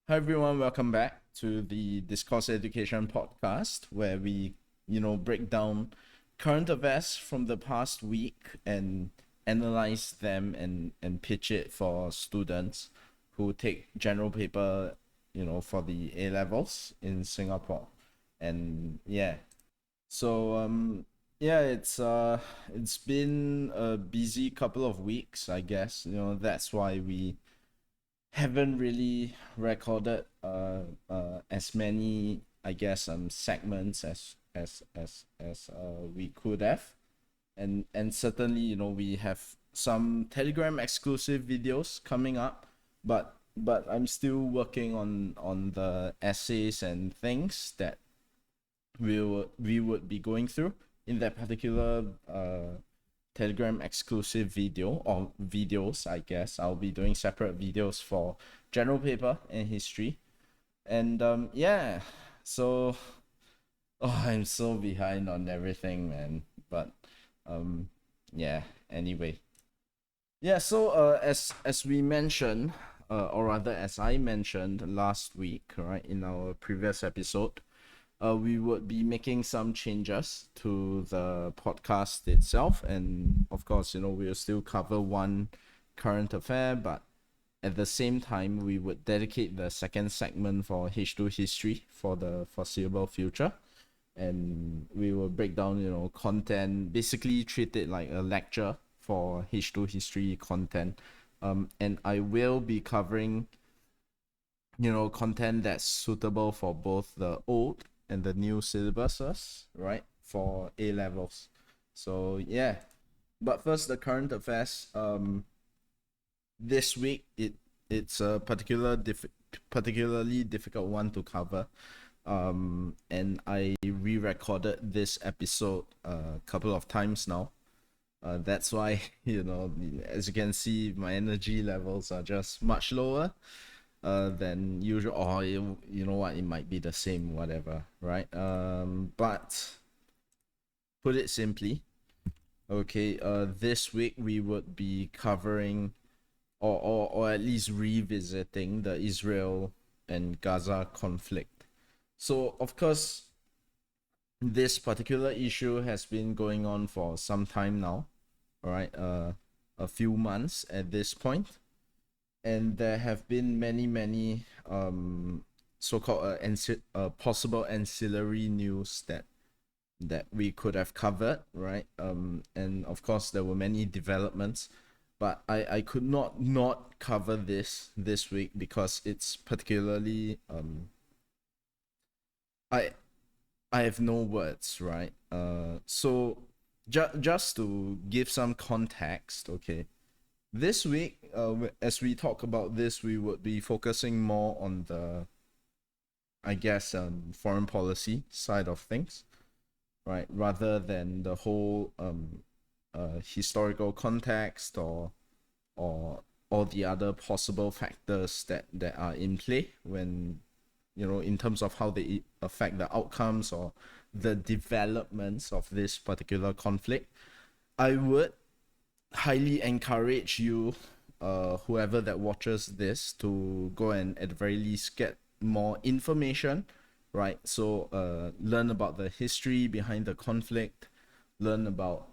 Hi everyone, welcome back to the Discourse Education podcast where we, break down current events from the past week and analyze them and pitch it for students who take general paper, for the A levels in Singapore. And yeah. So it's been a busy couple of weeks, I guess. That's why we haven't really recorded as many, I guess, segments as we could have. And certainly, we have some Telegram exclusive videos coming up, but I'm still working on the essays and things that we would be going through in that particular Telegram exclusive video or videos. I guess I'll be doing separate videos for general paper and history. And yeah, so I'm so behind on everything, man. But um yeah, anyway. Yeah, so as we mentioned, or rather as I mentioned last week, right, in our previous episode, we would be making some changes to the podcast itself. And of course, we'll still cover one current affair, but at the same time, we would dedicate the second segment for H2 history for the foreseeable future. And we will break down, content, basically treat it like a lecture for H2 history content. And I will be covering content that's suitable for both the old and the new syllabuses, right? For A levels. So yeah. But first, the current affairs. This week it's a particularly difficult one to cover. And I re-recorded this episode a couple of times now. That's why as you can see, my energy levels are just much lower than usual, or you know what, it might be the same, whatever, right? But put it simply, okay, this week we would be covering or at least revisiting the Israel and Gaza conflict. So of course, this particular issue has been going on for some time now, all right, a few months at this point. And there have been many so-called possible ancillary news that we could have covered, right? And of course there were many developments, but I could not cover this week because it's particularly I I have no words, right? So just to give some context, okay. This week, as we talk about this, we would be focusing more on the, I guess, foreign policy side of things, right? Rather than the whole historical context or all the other possible factors that are in play when, in terms of how they affect the outcomes or the developments of this particular conflict. I would highly encourage you, whoever that watches this, to go and at the very least get more information, right? So learn about the history behind the conflict, learn about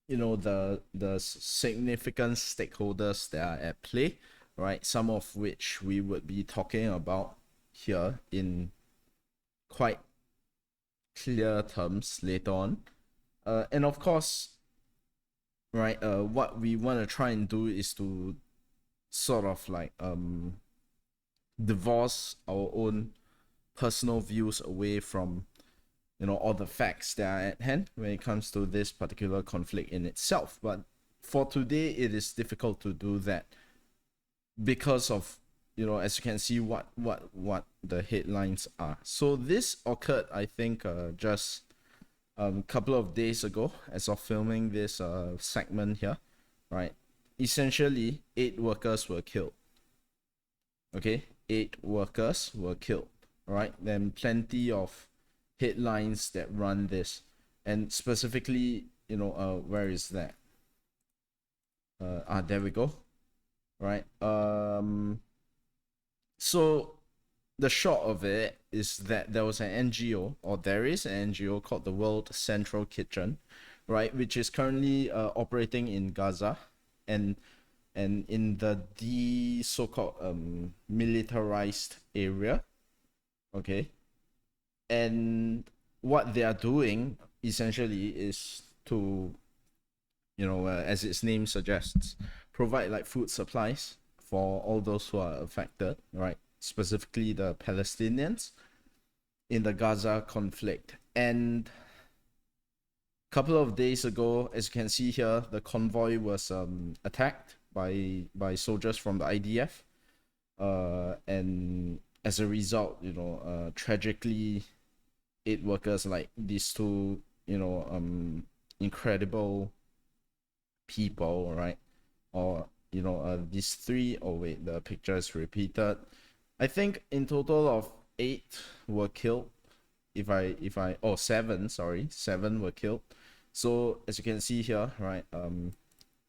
the significant stakeholders that are at play, right? Some of which we would be talking about here in quite clear terms later on. And of course, right, what we want to try and do is to sort of like divorce our own personal views away from all the facts that are at hand when it comes to this particular conflict in itself. But for today, it is difficult to do that because of, as you can see, what the headlines are. So this occurred, I think, just couple of days ago, as of filming this segment here, right? Essentially, 8 workers were killed. Okay, 8 workers were killed. All right, then plenty of headlines that run this, and specifically, where is that? There we go. Right. So the short of it is that there was an NGO, or there is an NGO called the World Central Kitchen, right, which is currently operating in Gaza, and in the so-called militarized area, okay, and what they are doing essentially is to, as its name suggests, provide like food supplies for all those who are affected, right? Specifically the Palestinians in the Gaza conflict. And a couple of days ago, as you can see here, the convoy was attacked by soldiers from the IDF, and as a result, tragically, 8 workers, like these two, incredible people, right? Or these three. Oh wait, the picture is repeated. I think in total of 8 were killed. Seven. Sorry, 7 were killed. So as you can see here, right?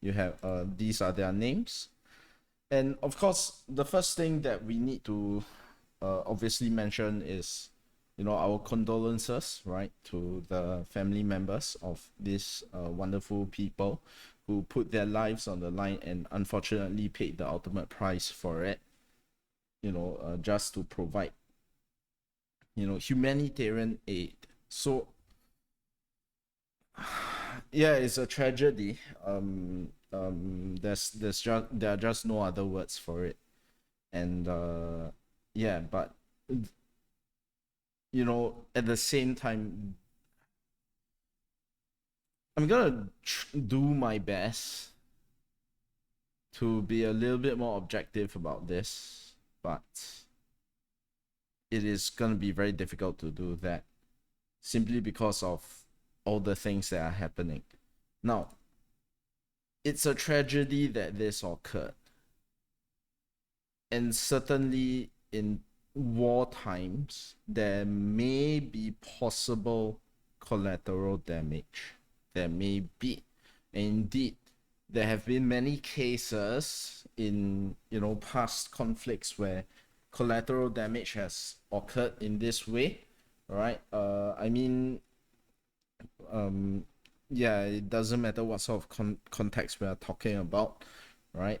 You have these are their names, and of course, the first thing that we need to obviously mention is, our condolences, right, to the family members of these wonderful people who put their lives on the line and unfortunately paid the ultimate price for it, just to provide, humanitarian aid. So, yeah, it's a tragedy. There are just no other words for it, and yeah, but at the same time, I'm gonna do my best to be a little bit more objective about this, but it is gonna be very difficult to do that simply because of all the things that are happening. Now, it's a tragedy that this occurred, and certainly in war times, there may be possible collateral damage. There may be. And indeed, there have been many cases in past conflicts where collateral damage has occurred in this way, right? Yeah, it doesn't matter what sort of context we are talking about, right?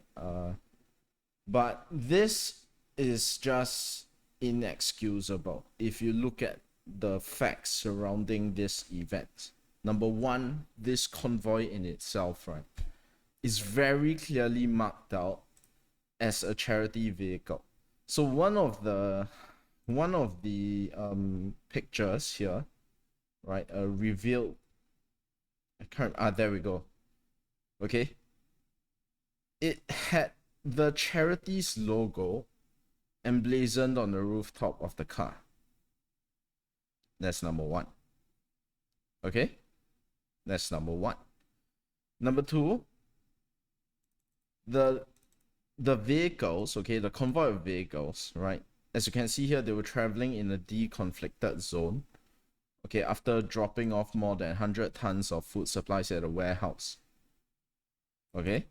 But this is just inexcusable if you look at the facts surrounding this event. Number one, this convoy in itself, right, is very clearly marked out as a charity vehicle. So one of the pictures here, right, revealed. There we go. Okay, it had the charity's logo emblazoned on the rooftop of the car. That's number one. Okay, that's number one. Number two, the vehicles, okay, the convoy of vehicles, right? As you can see here, they were traveling in a deconflicted zone, okay, after dropping off more than 100 tons of food supplies at a warehouse. Okay,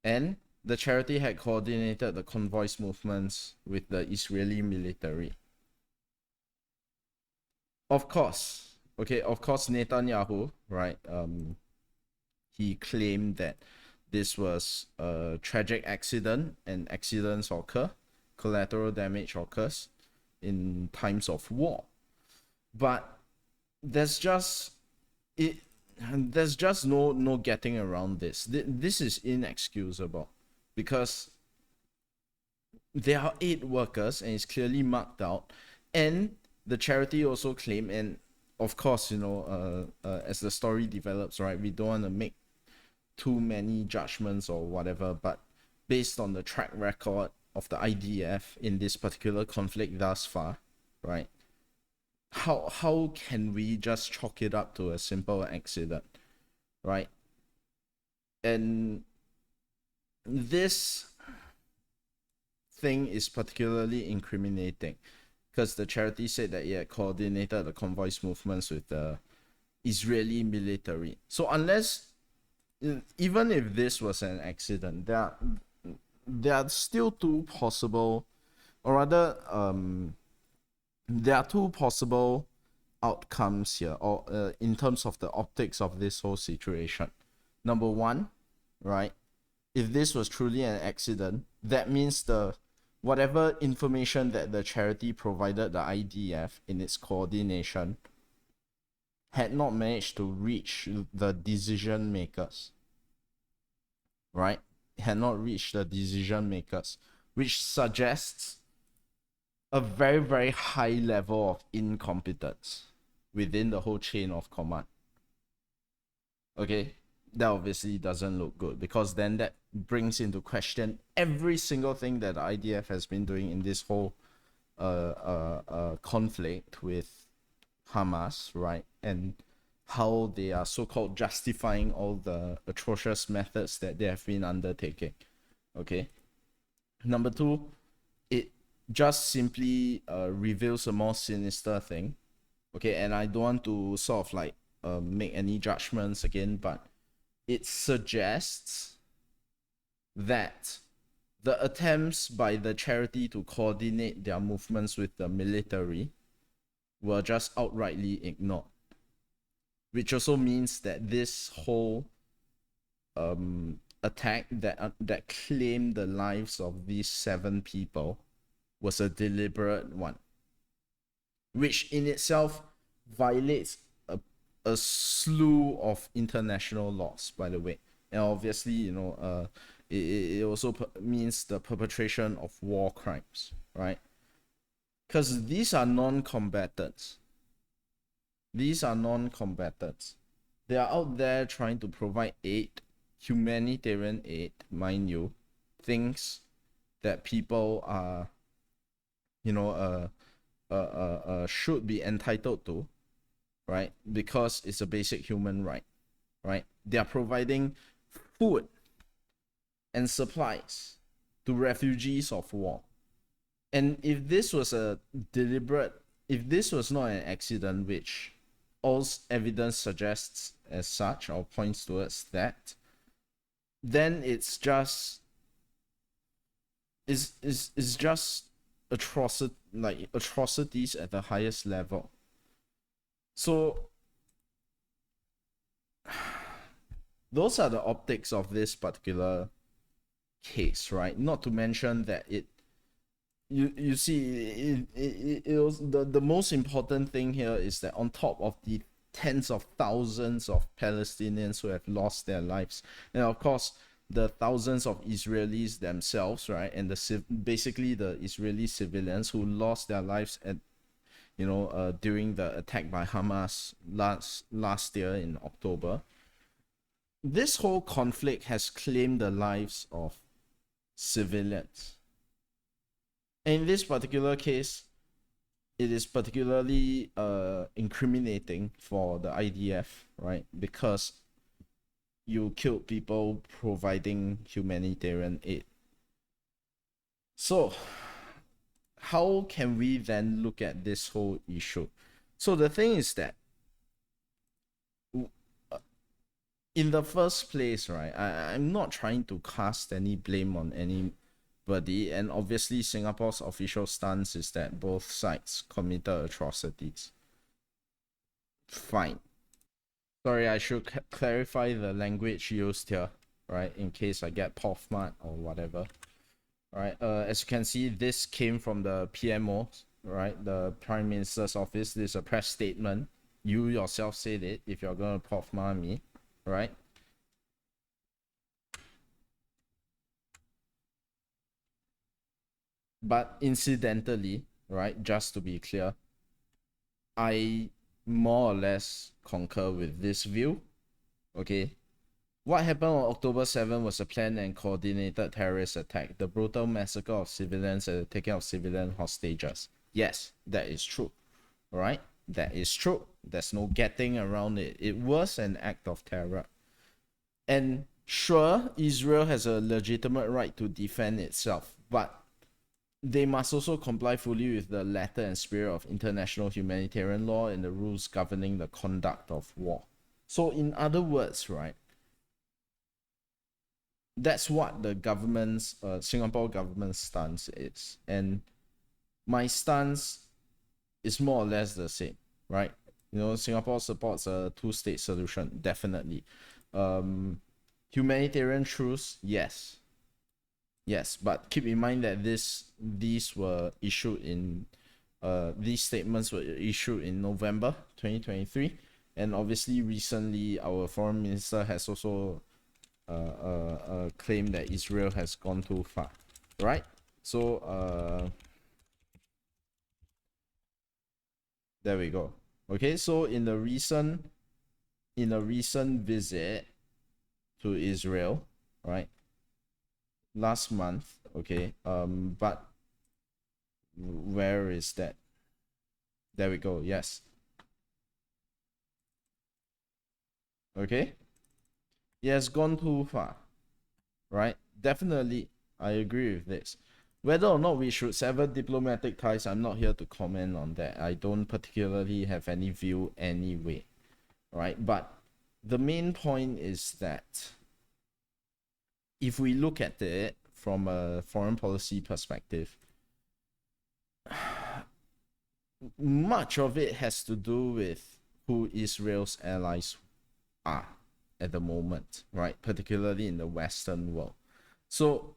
and the charity had coordinated the convoy's movements with the Israeli military. Of course, Netanyahu, right? He claimed that this was a tragic accident, and accidents occur, collateral damage occurs in times of war. But there's just no getting around this. This is inexcusable because there are 8 workers and it's clearly marked out, and the charity also claimed, and of course, as the story develops, right, we don't want to make too many judgments or whatever, but based on the track record of the IDF in this particular conflict thus far, right, how can we just chalk it up to a simple accident, right? And this thing is particularly incriminating because the charity said that it had coordinated the convoy's movements with the Israeli military. So even if this was an accident, there are still 2 possible or rather, there are two possible outcomes here, or in terms of the optics of this whole situation. Number one, right? If this was truly an accident, that means the whatever information that the charity provided the IDF in its coordination had not managed to reach the decision makers, right? Had not reached the decision makers, which suggests a very, very high level of incompetence within the whole chain of command. Okay, that obviously doesn't look good, because then that brings into question every single thing that the IDF has been doing in this whole conflict with Hamas, right? And how they are so-called justifying all the atrocious methods that they have been undertaking. Okay. Number two, it just simply reveals a more sinister thing. Okay, and I don't want to sort of like make any judgments again, but it suggests that the attempts by the charity to coordinate their movements with the military were just outrightly ignored, which also means that this whole attack that claimed the lives of these 7 people was a deliberate one, which in itself violates a slew of international laws, by the way. And obviously, it also means the perpetration of war crimes, right? Because these are non-combatants. These are non-combatants. They are out there trying to provide aid, humanitarian aid, mind you, things that people are, should be entitled to, right? Because it's a basic human right, right? They are providing food and supplies to refugees of war. And if this was a deliberate, if this was not an accident, which all evidence suggests as such or points towards that, then it's just atrocities at the highest level. So those are the optics of this particular case, right? Not to mention that you see, it was the most important thing here is that on top of the tens of thousands of Palestinians who have lost their lives, and of course the thousands of Israelis themselves, right, and basically the Israeli civilians who lost their lives at during the attack by Hamas last year in October. This whole conflict has claimed the lives of civilians. In this particular case, it is particularly incriminating for the IDF, right? Because you killed people providing humanitarian aid. So, how can we then look at this whole issue? So the thing is that in the first place, right, I'm not trying to cast any blame on anybody, and obviously Singapore's official stance is that both sides committed atrocities. Fine. Sorry, I should clarify the language used here, right, in case I get POFMAT or whatever. Right, as you can see, this came from the PMO, right, the Prime Minister's office. This is a press statement. You yourself said it, if you're gonna POFMA me, right? But incidentally, right, just to be clear, I more or less concur with this view. Okay, what happened on October 7 was a planned and coordinated terrorist attack, the brutal massacre of civilians and the taking of civilian hostages. Yes, that is true. Right? That is true. There's no getting around it. It was an act of terror. And sure, Israel has a legitimate right to defend itself, but they must also comply fully with the letter and spirit of international humanitarian law and the rules governing the conduct of war. So in other words, right, that's what the government's Singapore government's stance is. And my stance is more or less the same, right? Singapore supports a two-state solution, definitely. Um, Humanitarian truce, yes, yes, but keep in mind that these were issued in these statements were issued in November 2023, and obviously recently our foreign minister has also claimed that Israel has gone too far, right? So there we go. Okay, so in a recent visit to Israel, right, last month, okay, but where is that? There we go. Yes. Okay. He has gone too far, right? Definitely, I agree with this. Whether or not we should sever diplomatic ties, I'm not here to comment on that. I don't particularly have any view anyway, right? But the main point is that if we look at it from a foreign policy perspective, much of it has to do with who Israel's allies are at the moment, right? Particularly in the Western world. So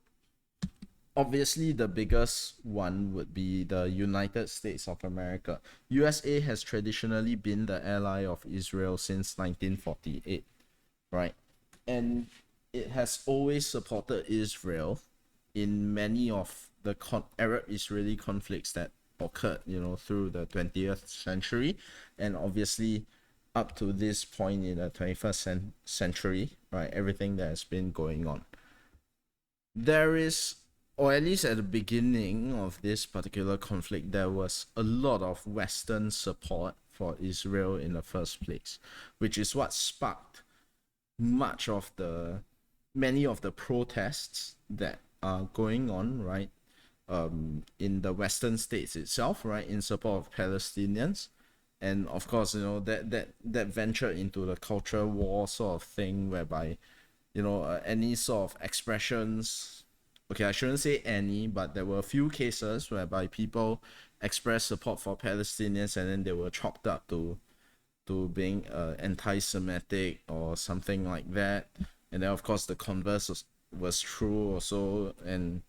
obviously the biggest one would be the United States of America. USA has traditionally been the ally of Israel since 1948, right? And it has always supported Israel in many of the Arab-Israeli conflicts that occurred, through the 20th century, and obviously up to this point in the 21st century, right? Everything that has been going on. There is, or at least at the beginning of this particular conflict, there was a lot of Western support for Israel in the first place, which is what sparked much of the many of the protests that are going on, right, in the Western states itself, right, in support of Palestinians. And of course, that ventured into the culture war sort of thing, whereby any sort of expressions, okay, I shouldn't say any, but there were a few cases whereby people expressed support for Palestinians and then they were chalked up to being anti-Semitic or something like that. And then of course the converse was true also, and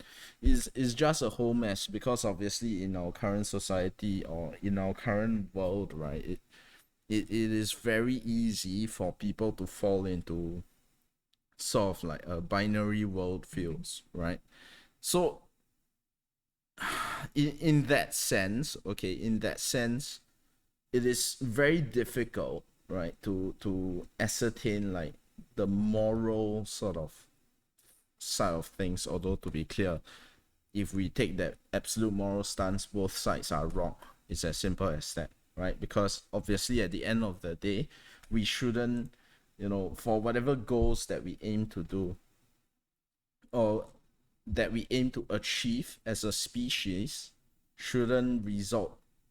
is just a whole mess, because obviously in our current society or in our current world, right, it is very easy for people to fall into sort of like a binary worldviews, right? So in that sense, okay, in that sense, it is very difficult, right, to ascertain like the moral sort of side of things. Although to be clear, if we take that absolute moral stance, both sides are wrong. It's as simple as that, right? Because obviously at the end of the day, we shouldn't, for whatever goals that we aim to do, or that we aim to achieve as a species, shouldn't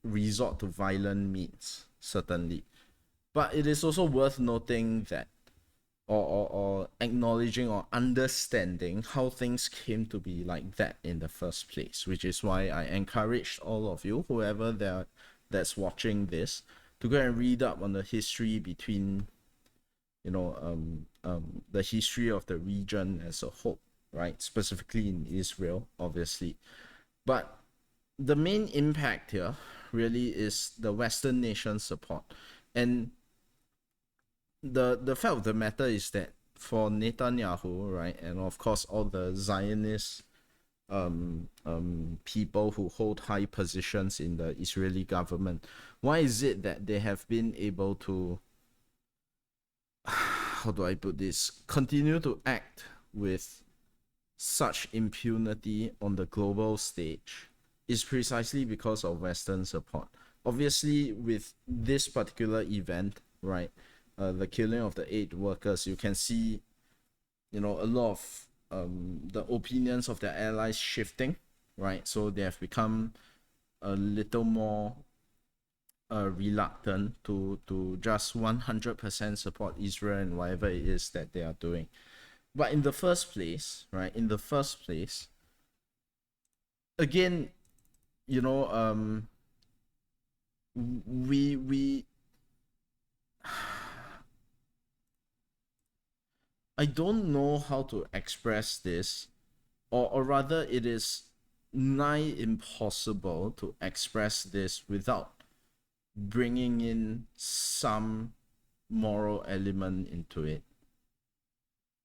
resort to violent means, certainly. But it is also worth noting that, or acknowledging or understanding how things came to be like that in the first place, which is why I encourage all of you, whoever that's watching this, to go and read up on the history between, the history of the region as a whole, right? Specifically in Israel, obviously. But the main impact here really is the Western nation support. And the fact of the matter is that for Netanyahu, right, and of course all the Zionist people who hold high positions in the Israeli government, why is it that they have been able to, how do I put this, continue to act with such impunity on the global stage, is precisely because of Western support. Obviously, with this particular event, right, the killing of the 8 workers, you can see, a lot of the opinions of their allies shifting, right? So they have become a little more reluctant to just 100% support Israel and whatever it is that they are doing. But in the first place, right, again, you know, we I don't know how to express this, or rather, it is nigh impossible to express this without bringing in some moral element into it.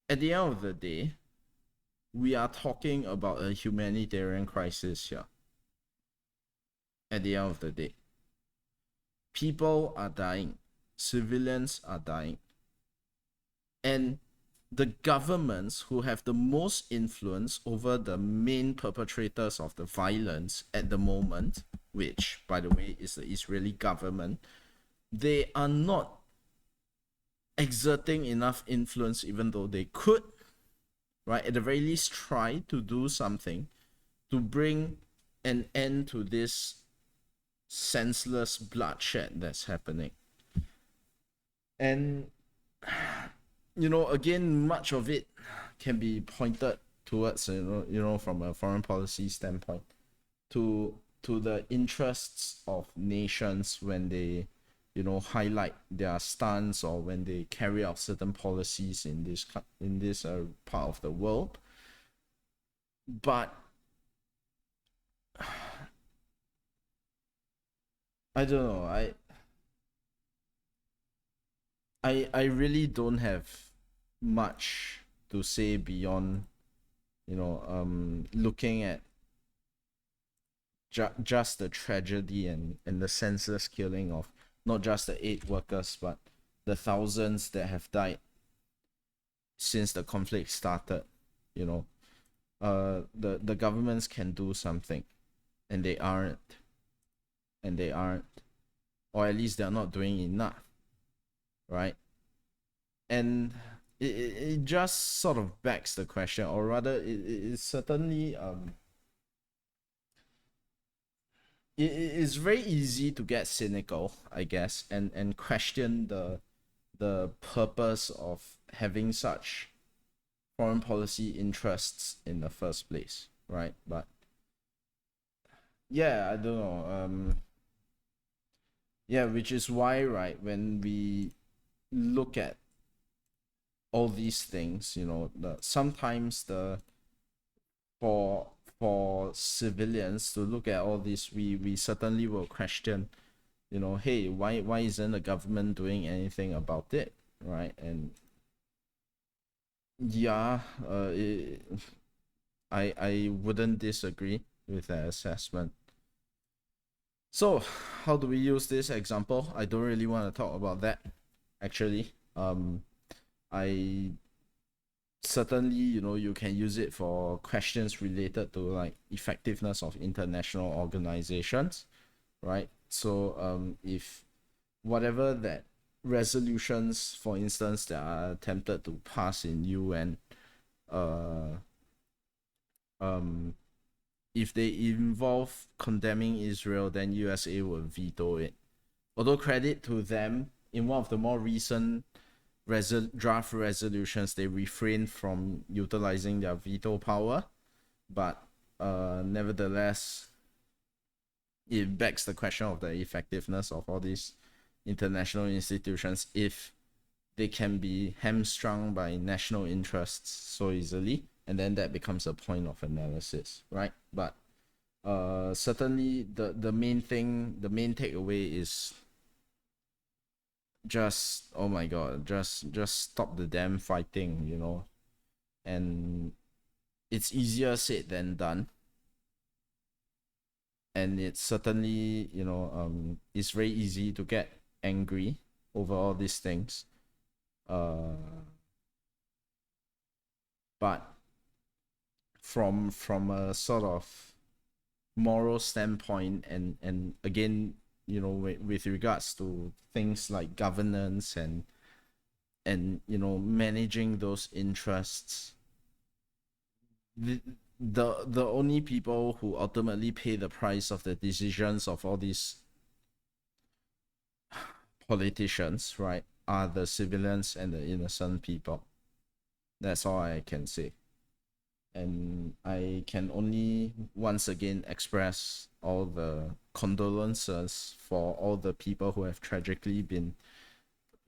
At the end of the day, we are talking about a humanitarian crisis here. At the end of the day, people are dying, civilians are dying, and the governments who have the most influence over the main perpetrators of the violence at the moment, which, by the way, is the Israeli government, they are not exerting enough influence, even though they could, right? At the very least, try to do something to bring an end to this senseless bloodshed that's happening. And again, much of it can be pointed towards from a foreign policy standpoint to the interests of nations when they highlight their stance, or when they carry out certain policies in this part of the world. But I don't know. I really don't have much to say beyond looking at just the tragedy and the senseless killing of not just the 8 workers, but the thousands that have died since the conflict started. The governments can do something, and they aren't, or at least they're not doing enough, right? And it just sort of begs the question, or rather, it certainly it is very easy to get cynical, I guess, and question the purpose of having such foreign policy interests in the first place, right? But yeah, I don't know. Yeah, which is why, right, when we look at all these things, sometimes for civilians to look at all this, we certainly will question, hey, why isn't the government doing anything about it, right? And yeah, I wouldn't disagree with that assessment. So, how do we use this example? I don't really want to talk about that, actually. I certainly, you can use it for questions related to like effectiveness of international organizations, right? So, if whatever that resolutions, for instance, that are attempted to pass in UN, uh, if they involve condemning Israel, then USA will veto it. Although credit to them, in one of the more recent draft resolutions, they refrained from utilizing their veto power, but nevertheless, it begs the question of the effectiveness of all these international institutions if they can be hamstrung by national interests so easily, and then that becomes a point of analysis, right? But certainly the main takeaway is just, oh my god, just stop the damn fighting, and it's easier said than done, and it's certainly it's very easy to get angry over all these things, but from a sort of moral standpoint, and again, with regards to things like governance and managing those interests, the only people who ultimately pay the price of the decisions of all these politicians, right, are the civilians and the innocent people. That's all I can say. And I can only once again express all the condolences for all the people who have tragically been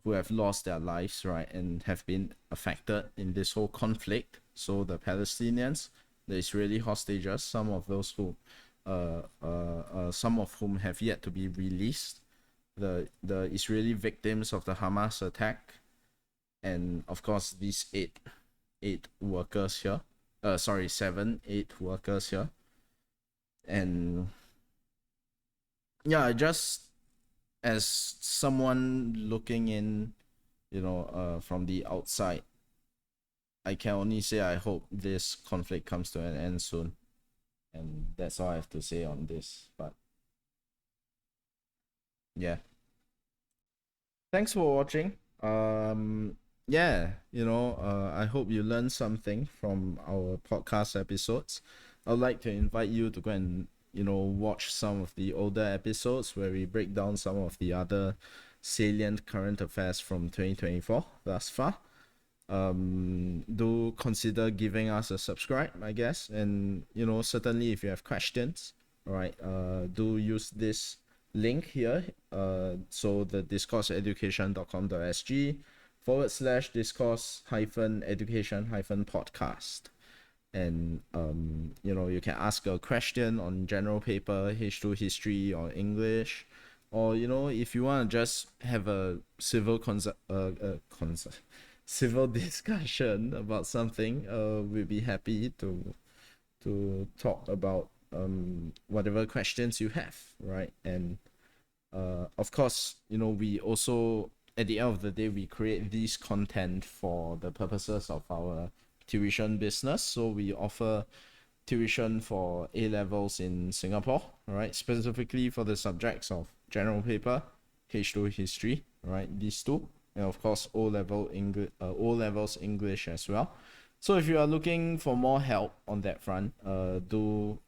who have lost their lives, right, and have been affected in this whole conflict. So the Palestinians, the Israeli hostages, some of whom have yet to be released, the Israeli victims of the Hamas attack, and of course these eight workers here. Sorry, 8 workers here, and yeah, just as someone looking in, from the outside, I can only say I hope this conflict comes to an end soon. And that's all I have to say on this. But yeah. Thanks for watching. Yeah, I hope you learned something from our podcast episodes. I'd like to invite you to go and, watch some of the older episodes where we break down some of the other salient current affairs from 2024 thus far. Do consider giving us a subscribe, I guess, and certainly if you have questions, all right, do use this link here, so the discourseeducation.com.sg / discourse education podcast. And you can ask a question on general paper, H2 history or English, or if you want to just have a civil discussion about something, we'll be happy to talk about whatever questions you have, right? And of course, we also, at the end of the day, we create this content for the purposes of our tuition business. So we offer tuition for A levels in Singapore, right? Specifically for the subjects of general paper, H2 history, right? These two, and of course O levels English as well. So if you are looking for more help on that front, do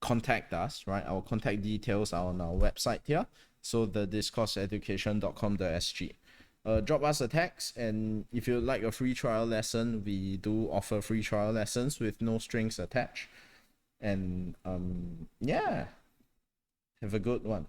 contact us, right? Our contact details are on our website here. So the discourseeducation.com.sg. Drop us a text, and if you'd like a free trial lesson, we do offer free trial lessons with no strings attached. And yeah, have a good one.